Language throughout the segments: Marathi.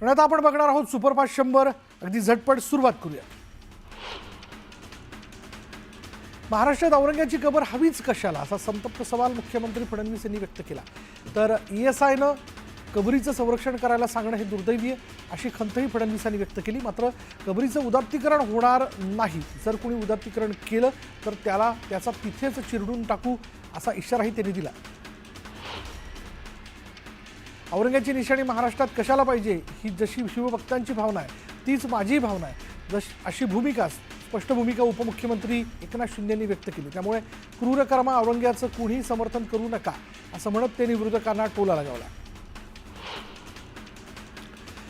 आणि आता आपण बघणार आहोत सुपरफास्ट 100. अगदी झटपट सुरुवात करूया. महाराष्ट्रात औरंग्याची कबर हवीच कशाला असा संतप्त सवाल मुख्यमंत्री फडणवीस यांनी व्यक्त केला. तर ESIनं कबरीचं संरक्षण करायला सांगणं हे दुर्दैवी आहे अशी खंतही फडणवीसांनी व्यक्त केली. मात्र कबरीचं उदात्तीकरण होणार नाही. जर कोणी उदात्तीकरण केलं तर त्याचा तिथेच चिरडून टाकू असा इशाराही त्यांनी दिला. औरंग्याची निशाणी महाराष्ट्रात कशाला पाहिजे ही जशी शिवभक्तांची भावना आहे तीच माझी भावना आहे अशी स्पष्ट भूमिका उपमुख्यमंत्री एकनाथ शिंदे यांनी व्यक्त केली. त्यामुळे क्रूरकर्मा औरंग्याचं कुणीही समर्थन करू नका असं म्हणत त्यांनी विरोधकांना टोला लगावला.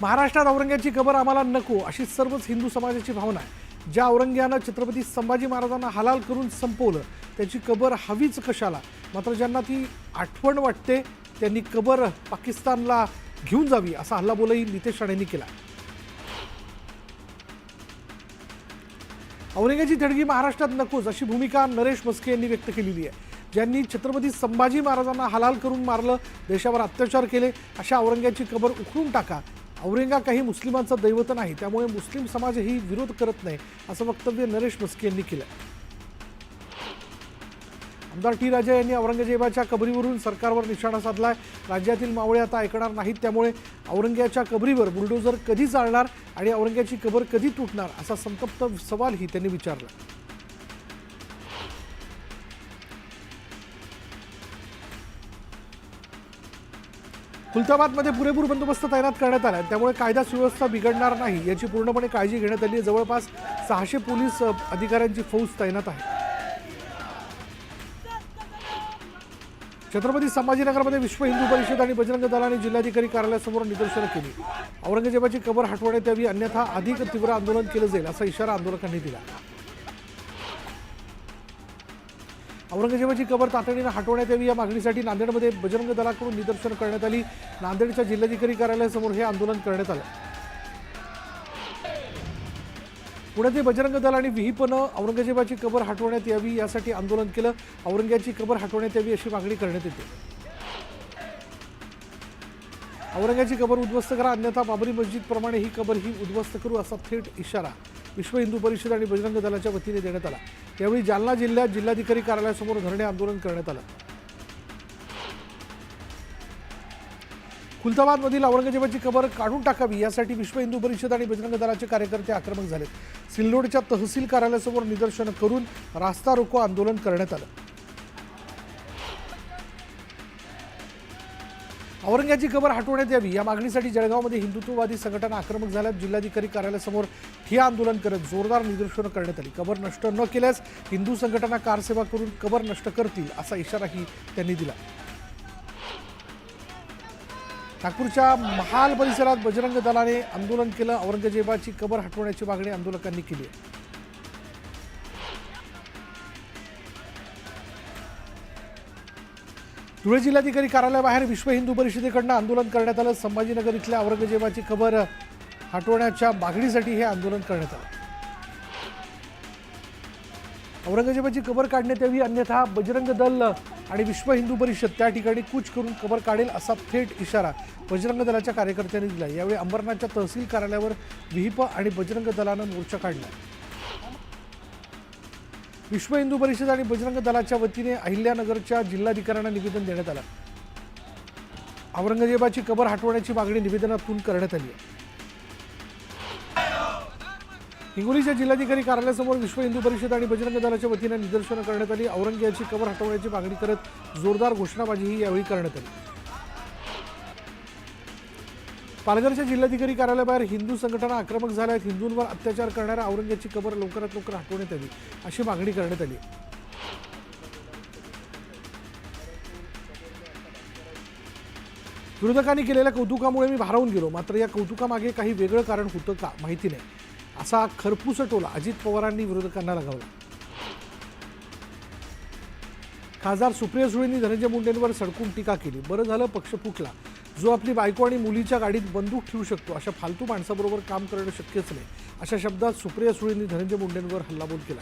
महाराष्ट्रात औरंग्याची कबर आम्हाला नको अशी सर्वच हिंदू समाजाची भावना आहे. ज्या औरंग्यानं छत्रपती संभाजी महाराजांना हलाल करून संपवलं त्याची कबर हवीच कशाला. मात्र ज्यांना ती आठवण वाटते त्यांनी कबर पाकिस्तानला घेऊन जावी असा हल्लाबोलही नितेश राणेंनी केला. औरंग्याची थडगी महाराष्ट्रात नकोच अशी भूमिका नरेश म्हस्के यांनी व्यक्त केलेली आहे. ज्यांनी छत्रपती संभाजी महाराजांना हलाल करून मारलं, देशावर अत्याचार केले अशा औरंग्याची कबर उखडून टाका. औरंगा काही मुस्लिमांचं दैवत नाही त्यामुळे मुस्लिम समाजही विरोध करत नाही असं वक्तव्य नरेश म्हस्के यांनी केलं. आमदार टी राजा यांनी औरंगजेबाच्या कबरीवरून सरकारवर निशाणा साधलाय. राज्यातील मावळे आता ऐकणार नाहीत त्यामुळे औरंग्याच्या कबरीवर बुलडोझर कधी चालणार आणि औरंग्याची कबर कधी तुटणार असा संतप्त सवालही त्यांनी विचारला. खुलताबादमध्ये पुरेपूर बंदोबस्त तैनात करण्यात आला त्यामुळे कायदा सुव्यवस्था बिघडणार नाही याची पूर्णपणे काळजी घेण्यात आली. जवळपास 600 पोलीस अधिकाऱ्यांची फौज तैनात आहे. छत्रपती संभाजीनगरमध्ये विश्व हिंदू परिषद आणि बजरंग दलाने जिल्हाधिकारी कार्यालयासमोर निदर्शनं केली. औरंगजेबाची कबर हटवण्यात यावी अन्यथा अधिक तीव्र आंदोलन केलं जाईल असा इशारा आंदोलकांनी दिला. औरंगजेबाची कबर तातडीनं हटवण्यात यावी या मागणीसाठी नांदेडमध्ये बजरंग दलाकडून निदर्शनं करण्यात आली. नांदेडच्या जिल्हाधिकारी कार्यालयासमोर हे आंदोलन करण्यात आलं. पुण्यातील बजरंग दल आणि विहिपनं औरंगजेबाची कबर हटवण्यात यावी यासाठी आंदोलन केलं. औरंग्याची कबर हटवण्यात यावी अशी मागणी करण्यात येते. औरंग्याची कबर उद्ध्वस्त करा अन्यथा बाबरी मस्जिद प्रमाणे ही कबर ही उद्ध्वस्त करू असा थेट इशारा विश्व हिंदू परिषद आणि बजरंग दलाच्या वतीने देण्यात आला. यावेळी जालना जिल्ह्यात जिल्हाधिकारी कार्यालयासमोर धरणे आंदोलन करण्यात आलं. खुलताबादमधील औरंगजेबाची कबर काढून टाकावी यासाठी विश्व हिंदू परिषद आणि बजरंग दलाचे कार्यकर्ते आक्रमक झाले. सिल्लोडच्या तहसील कार्यालयासमोर निदर्शनं करून रास्ता रोको आंदोलन करण्यात आलं. औरंग्याची कबर हटवण्यात यावी या मागणीसाठी जळगावमध्ये हिंदुत्ववादी संघटना आक्रमक झाल्यात. जिल्हाधिकारी कार्यालयासमोर ठिय्या आंदोलन करत जोरदार निदर्शनं करण्यात आली. कबर नष्ट न केल्यास हिंदू संघटना कारसेवा करून कबर नष्ट करतील असा इशाराही त्यांनी दिला. नागपूरच्या महाल परिसरात बजरंग दलाने आंदोलन केलं. औरंगजेबाची कबर हटवण्याची मागणी आंदोलकांनी केली आहे. धुळे जिल्हाधिकारी कार्यालयाबाहेर विश्व हिंदू परिषदेकडनं आंदोलन करण्यात आलं. संभाजीनगर इथल्या औरंगजेबाची कबर हटवण्याच्या मागणीसाठी हे आंदोलन करण्यात आलं. औरंगजेबाची कबर काढण्यात यावी अन्यथा बजरंग दल आणि विश्व हिंदू परिषद त्या ठिकाणी कूच करून कबर काढेल असा थेट इशारा बजरंग दलाच्या कार्यकर्त्यांनी दिला. यावेळी अंबरनाथच्या तहसील कार्यालयावर विहिप आणि बजरंग दलानं मोर्चा काढला. विश्व हिंदू परिषद आणि बजरंग दलाच्या वतीने अहिल्यानगरच्या जिल्हाधिकाऱ्यांना निवेदन देण्यात आलं. औरंगजेबाची कबर हटवण्याची मागणी निवेदनातून करण्यात आली आहे. हिंगोलीच्या जिल्हाधिकारी कार्यालयासमोर विश्व हिंदू परिषद आणि बजरंग दलाच्या वतीने निदर्शनं करण्यात आली. औरंगजेबाची कबर हटवण्याची मागणी करत जोरदार घोषणाबाजीही यावेळी करण्यात आली. पालघरच्या जिल्हाधिकारी कार्यालयाबाहेर हिंदू संघटना आक्रमक झाल्या आहेत. हिंदूंवर अत्याचार करणाऱ्या औरंग्याची कबर लवकरात लवकर हटवण्यात यावी अशी मागणी करण्यात आली. विरोधकांनी केलेल्या कौतुकामुळे मी भारावून गेलो मात्र या कौतुकामागे काही वेगळं कारण होतं का माहिती नाही असा खरपूस टोला अजित पवारांनी विरोधकांना लगावला. खासदार सुप्रिया सुळेंनी धनंजय मुंडेंवर सडकून टीका केली. बरं झालं पक्ष फुटला. जो आपली बायको आणि मुलीच्या गाडीत बंदूक ठेवू शकतो अशा फालतू माणसाबरोबर काम करणं शक्यच नाही अशा शब्दात सुप्रिया सुळेंनी धनंजय मुंडेंवर हल्लाबोल केला.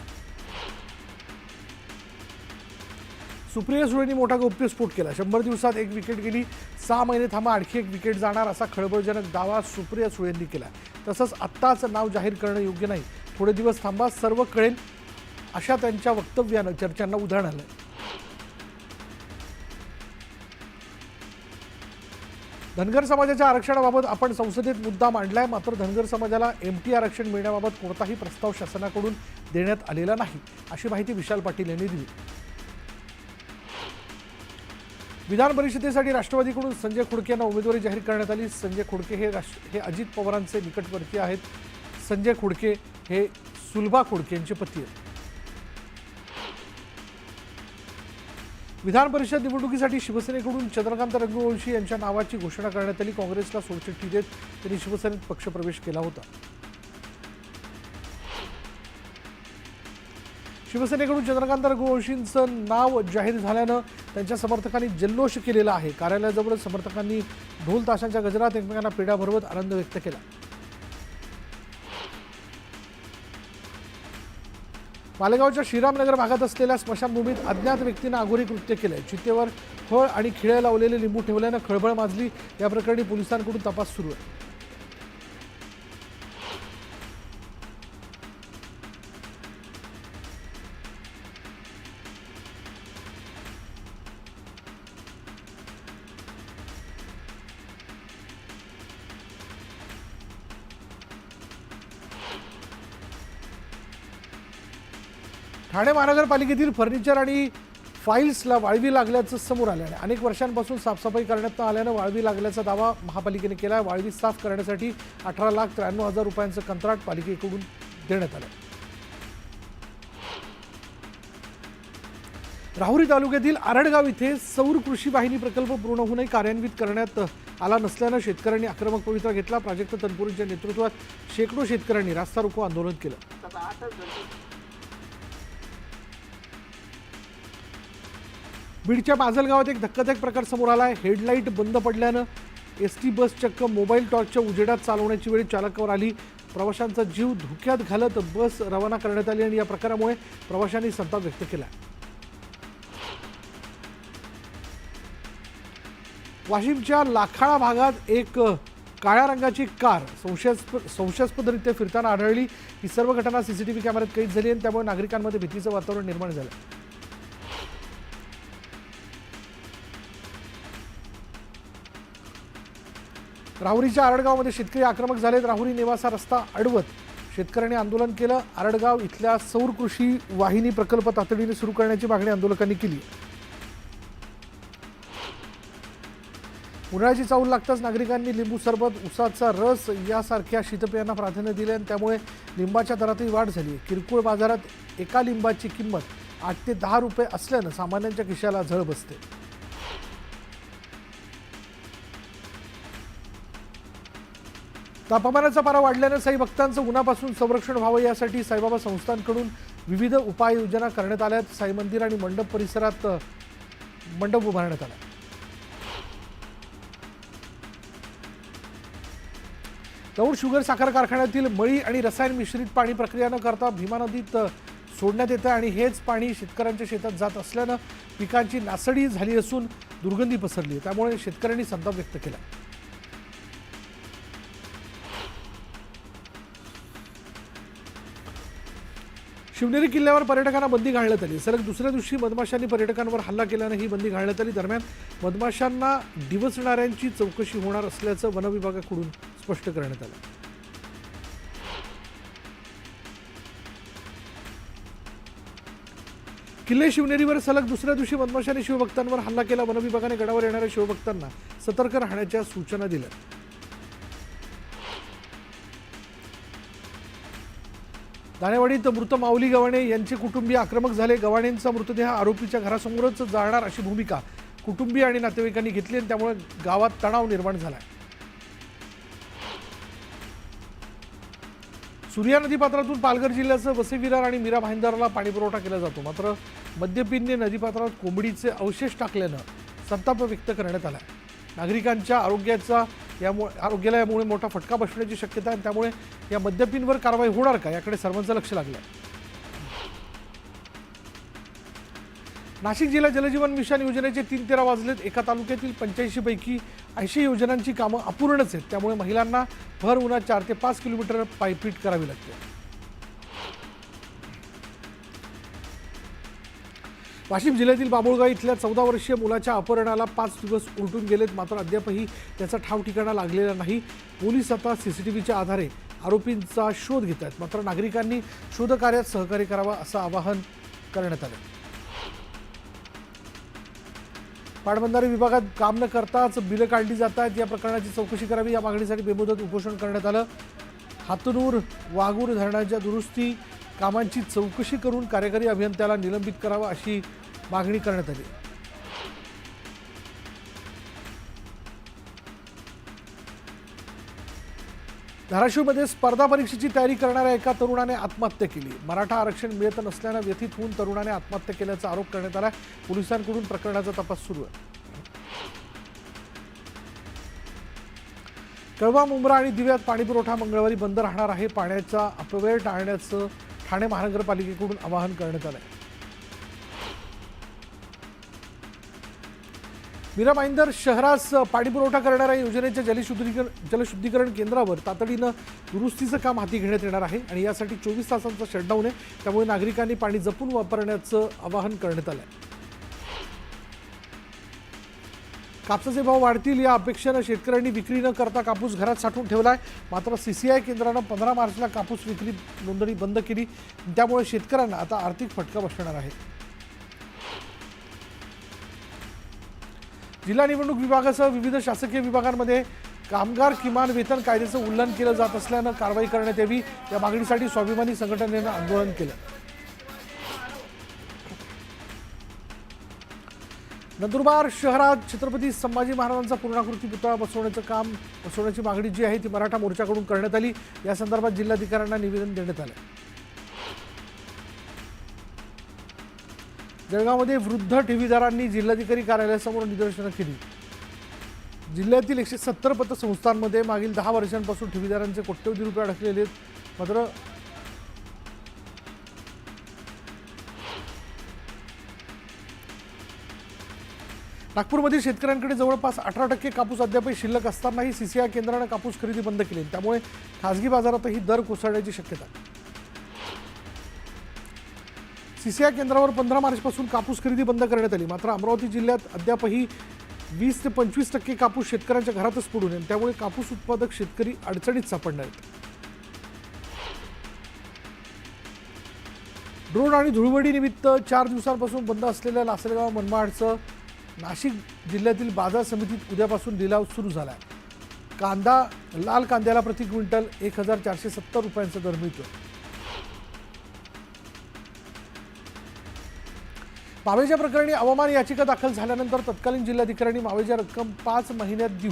सुप्रिया सुळेंनी मोठा गौप्यस्फोट केला. 100 दिवसात 1 विकेट गेली, 6 महिने थांबा आणखी 1 विकेट जाणार असा खळबळजनक दावा सुप्रिया सुळेंनी केला. तसंच आत्ताच नाव जाहीर करणं योग्य नाही, थोडे दिवस थांबा, सर्व कळेल, अशा त्यांच्या वक्तव्यानं चर्चांना उधाण आलंय. धनगर समाजाच्या आरक्षणाबाबत आपण संसदेत मुद्दा मांडलाय, मात्र धनगर समाजाला एमटी आरक्षण मिळण्याबाबत कोणताही प्रस्ताव शासनाकडून देण्यात आलेला नाही, अशी माहिती विशाल पाटील यांनी दिली. विधान परिषदेसाठी राष्ट्रवादीकडून संजय खोडके यांना उमेदवारी जाहीर करण्यात आली. संजय खोडके हे अजित पवारांचे निकटवर्तीय आहेत. संजय खोडके हे सुलभा खोडके यांचे पती आहेत. विधान परिषद निवडणुकीसाठी शिवसेनेकडून चंद्रकांत रघुवंशी यांच्या नावाची घोषणा करण्यात आली. काँग्रेसला सोडचिठ्ठी देत त्यांनी शिवसेनेत पक्षप्रवेश केला होता. शिवसेनेकडून चंद्रकांत रघुवंशींचं नाव जाहीर झाल्यानं त्यांच्या समर्थकांनी जल्लोष केलेला आहे. कार्यालयाजवळ समर्थकांनी ढोल ताशांच्या गजरात एकमेकांना पेढा भरवत आनंद व्यक्त केला. मालेगावच्या श्रीरामनगर भागात असलेल्या स्मशानभूमीत अज्ञात व्यक्तीनं अघोरी कृत्य केलंय. चितेवर फळ आणि खिळे लावलेले लिंबू ठेवल्यानं खळबळ माजली. या प्रकरणी पोलिसांकडून तपास सुरू आहे. ठाणे महानगरपालिकेतील फर्निचर आणि फाईल्सला वाळवी लागल्याचं समोर आल्याने अनेक वर्षांपासून साफसफाई करण्यात न आल्यानं वाळवी लागल्याचा दावा महापालिकेने केला. वाळवी साफ करण्यासाठी 18,93,000 रुपयांचं कंत्राट पालिकेकडून देण्यात आलं. राहुरी तालुक्यातील आरडगाव इथे सौर कृषी वाहिनी प्रकल्प पूर्ण होऊनही कार्यान्वित करण्यात आला नसल्यानं शेतकऱ्यांनी आक्रमक पवित्रा घेतला. प्राजक्त तनपुरेंच्या नेतृत्वात शेकडो शेतकऱ्यांनी रास्ता रोको आंदोलन केलं. बीडच्या बाजलगावात एक धक्कादायक प्रकार समोर आला आहे. हेडलाईट बंद पडल्यानं एसटी बस चक्क मोबाईल टॉर्चच्या उजेडात चालवण्याची वेळ चालकावर आली. प्रवाशांचा जीव धोक्यात घालत बस रवाना करण्यात आली आणि या प्रकारामुळे प्रवाशांनी संताप व्यक्त केला. वाशिमच्या लाखाळा भागात एक काळ्या रंगाची कार संशयास्पदरित्या फिरताना आढळली. ही सर्व घटना सीसीटीव्ही कॅमेऱ्यात कैद झाली आणि त्यामुळे नागरिकांमध्ये भीतीचं वातावरण निर्माण झालं. राहुरीच्या आरडगावमध्ये शेतकरी आक्रमक झालेत. राहुरी नेवासा रस्ता अडवत शेतकऱ्यांनी आंदोलन केलं. आरडगाव इथल्या सौर कृषी वाहिनी प्रकल्प तातडीने सुरू करण्याची मागणी आंदोलकांनी केली. उन्हाळ्याची चाहूल लागताच नागरिकांनी लिंबू सरबत, उसाचा रस यासारख्या शीतपेयांना प्राधान्य दिले आणि त्यामुळे लिंबाच्या दरातही वाढ झाली. किरकोळ बाजारात एका लिंबाची किंमत 8 ते 10 रुपये असल्यानं सामान्यांच्या खिशाला झळ बसते. तापमानाचा पारा वाढल्यानं साई भक्तांचं उन्हापासून संरक्षण व्हावं यासाठी साईबाबा संस्थांकडून विविध उपाययोजना करण्यात आल्या आहेत. साई मंदिर आणि मंडप परिसरात मंडप उभारण्यात आला. दौंड शुगर साखर कारखान्यातील मळी आणि रसायन मिश्रित पाणी प्रक्रिया न करता भीमा नदीत सोडण्यात येतं आणि हेच पाणी शेतकऱ्यांच्या शेतात जात असल्यानं पिकांची नासडी झाली असून दुर्गंधी पसरली. त्यामुळे शेतकऱ्यांनी संताप व्यक्त केला. शिवनेरी किल्ल्यावर पर्यटकांना बंदी घालण्यात आली. सलग दुसऱ्या दिवशी मधमाशांनी पर्यटकांवर हल्ला केल्यानं ही बंदी घालण्यात आली. दरम्यान मधमाशांना डिवचणाऱ्यांची चौकशी होणार असल्याचं वन विभागाकडून स्पष्ट करण्यात आलं. किल्ले शिवनेरीवर सलग दुसऱ्या दिवशी मधमाशांनी शिवभक्तांवर हल्ला केला. वन विभागाने गडावर येणाऱ्या शिवभक्तांना सतर्क राहण्याच्या सूचना दिल्या. दाणेवाडीत मृत माऊली गव्हाणे यांचे कुटुंबीय आक्रमक झाले. गव्हाणेंचा मृतदेह आरोपीच्या घरासमोरच जाळणार अशी भूमिका कुटुंबीय आणि नातेवाईकांनी घेतली आणि त्यामुळे गावात तणाव निर्माण झाला. सूर्या नदीपात्रातून पालघर जिल्ह्याचं वसई विरार आणि मीरा भाईंदरला पाणीपुरवठा केला जातो. मात्र मद्यपींनी नदीपात्रात कोंबडीचे अवशेष टाकल्यानं संताप व्यक्त करण्यात आला. नागरिकांच्या आरोग्याला यामुळे मोठा फटका बसण्याची शक्यता आहे. त्यामुळे या मद्यपींवर कारवाई होणार का याकडे सर्वांचं लक्ष लागलं. नाशिक जिल्हा जलजीवन मिशन योजनेचे 3-13 वाजलेत. एका तालुक्यातील 85 पैकी 80 योजनांची कामं अपूर्णच आहेत. त्यामुळे महिलांना भर उन्हात 4 ते 5 किलोमीटर पायपीट करावी लागते. वाशिम जिल्ह्यातील बाबुळगाव इथल्या 14 वर्षीय मुलाच्या अपहरणाला 5 दिवस उलटून गेलेत. मात्र अद्यापही त्याचा ठाव ठिकाणा लागलेला नाही. पोलीस आता सीसीटीव्हीच्या आधारे आरोपींचा शोध घेत आहेत. मात्र नागरिकांनी शोधकार्यात सहकार्य करावा असं आवाहन करण्यात आलं. पाटबंधारे विभागात काम न करताच बिलं काढली जात आहेत. या प्रकरणाची चौकशी करावी या मागणीसाठी बेमुदत उपोषण करण्यात आलं. हातनूर वाघूर धरणाच्या दुरुस्ती कामांची चौकशी करून कार्यकारी अभियंत्याला निलंबित करावं अशी मागणी करण्यात आली. धाराशिवमध्ये स्पर्धा परीक्षेची तयारी करणाऱ्या एका तरुणाने आत्महत्या केली. मराठा आरक्षण मिळत नसल्यानं व्यथित होऊन तरुणाने आत्महत्या केल्याचा आरोप करण्यात आला. पोलिसांकडून प्रकरणाचा तपास सुरू आहे. कळवा, मुंब्रा आणि दिव्यात पाणीपुरवठा मंगळवारी बंद राहणार आहे. पाण्याचा अपव्यय टाळण्याचं ठाणे महानगरपालिकेकडून आवाहन करण्यात आलं आहे. मीरा भाईंदर शहरास पाणीपुरवठा करणाऱ्या योजनेच्या जलशुद्धीकरण केंद्रावर तातडीनं दुरुस्तीचं काम हाती घेण्यात येणार आहे आणि यासाठी 24 तासांचा शटडाऊन आहे. त्यामुळे नागरिकांनी पाणी जपून वापरण्याचं आवाहन करण्यात आलं आहे. कापसाचे भाव वाढतील या अपेक्षेनं शेतकऱ्यांनी विक्री न करता कापूस घरात साठवून ठेवलाय. मात्र CCI केंद्रानं 15 मार्चला कापूस विक्री नोंदणी बंद केली. त्यामुळे शेतकऱ्यांना आता आर्थिक फटका बसणार आहे. जिल्हा निवडणूक विभागासह विविध शासकीय विभागांमध्ये कामगार किमान वेतन कायद्याचं उल्लंघन केलं जात असल्यानं कारवाई करण्यात यावी या मागणीसाठी स्वाभिमानी संघटनेनं आंदोलन केलं. नंदुरबार शहरात छत्रपती संभाजी महाराजांचा पूर्णाकृती पुतळा बसवण्याची मागणी जी आहे ती मराठा मोर्चाकडून करण्यात आली. या संदर्भात जिल्हाधिकाऱ्यांना निवेदन देण्यात आलं. जळगावमध्ये वृद्ध ठेवीदारांनी जिल्हाधिकारी कार्यालयासमोर निदर्शनं केली. जिल्ह्यातील 170 पतसंस्थांमध्ये मागील 10 वर्षांपासून ठेवीदारांचे कोट्यवधी रुपये अडकलेले आहेत. मात्र नागपूरमधील शेतकऱ्यांकडे जवळपास 18% कापूस अद्यापही शिल्लक असतानाही CCI केंद्रानं कापूस खरेदी बंद केली. त्यामुळे खासगी बाजारातही दर कोसळण्याची शक्यता आहे. CCI केंद्रावर 15 मार्चपासून कापूस खरेदी बंद करण्यात आली. मात्र अमरावती जिल्ह्यात अद्यापही 20 ते 25% कापूस शेतकऱ्यांच्या घरातच पडून आहे. त्यामुळे कापूस उत्पादक शेतकरी अडचणीत सापडणार आहेत. ड्रोन आणि धुळवडी निमित्त 4 दिवसांपासून बंद असलेल्या लासलगाव मनमाडचं नाशिक जिल्ह्यातील बाजार समितीत उद्यापासून लिलाव सुरू झाला आहे. लाल कांद्याला प्रति क्विंटल 1470 रुपयांचा दर मिळतो. मावेजा प्रकरणी अवमान याचिका दाखल झाल्यानंतर तत्कालीन जिल्हाधिकाऱ्यांनी मावेजा रक्कम 5 महिन्यात देऊ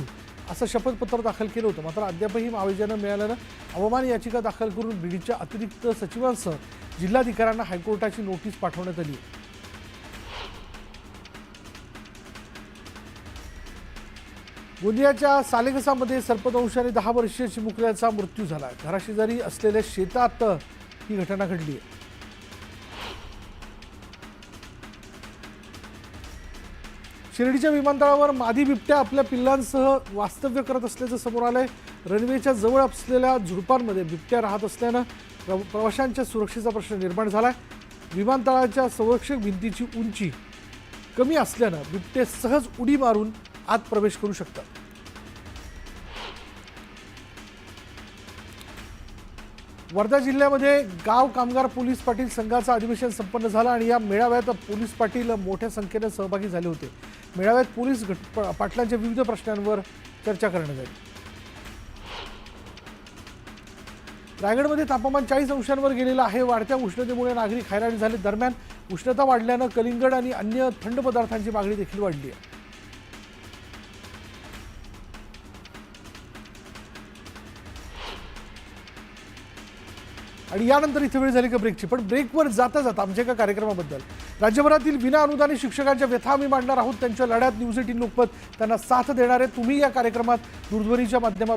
असं शपथपत्र दाखल केलं होतं. मात्र अद्यापही मावेजानं मिळाल्यानं अवमान याचिका दाखल करून बीडच्या अतिरिक्त सचिवांसह जिल्हाधिकाऱ्यांना हायकोर्टाची नोटीस पाठवण्यात आली. गोंदियाच्या सालेकसामध्ये सर्पदंशाने 10 वर्षीय चिमुकल्याचा मृत्यू झाला. घराशेजारी असलेल्या शेतात ही घटना घडली आहे. शिर्डीच्या विमानतळावर मादी बिबट्या आपल्या पिल्लांसह वास्तव्य करत असल्याचं समोर आलंय. रनवेच्या जवळ असलेल्या झुडपांमध्ये बिबट्या राहत असल्यानं प्रवाशांच्या सुरक्षेचा प्रश्न निर्माण झालाय. विमानतळाच्या संरक्षक भिंतीची उंची कमी असल्यानं बिबटे सहज उडी मारून आत प्रवेश करू शकतात. वर्धा जिल्ह्यामध्ये गाव कामगार पोलीस पाटील संघाचं अधिवेशन संपन्न झालं आणि या मेळाव्यात पोलीस पाटील मोठ्या संख्येने सहभागी झाले होते. मेळाव्यात पोलीस पाटलांच्या विविध प्रश्नांवर चर्चा करण्यात आली. रायगडमध्ये तापमान 40 अंशांवर गेलेलं आहे. वाढत्या उष्णतेमुळे नागरिक हैराण झाले. दरम्यान उष्णता वाढल्यानं कलिंगड आणि अन्य थंड पदार्थांची मागणी देखील वाढली आहे. आणि यानंतर इथे वेळ झाली का ब्रेकची. पण ब्रेकवर जाता जाता आमच्या एका कार्यक्रमाबद्दल राज्यभरातील विना अनुदानित शिक्षकांच्या व्यथा आम्ही मांडणार आहोत. त्यांच्या लढ्यात न्यूज 18 लोकमत त्यांना साथ देणार आहे. तुम्ही या कार्यक्रमात दूरध्वनीच्या माध्यमातून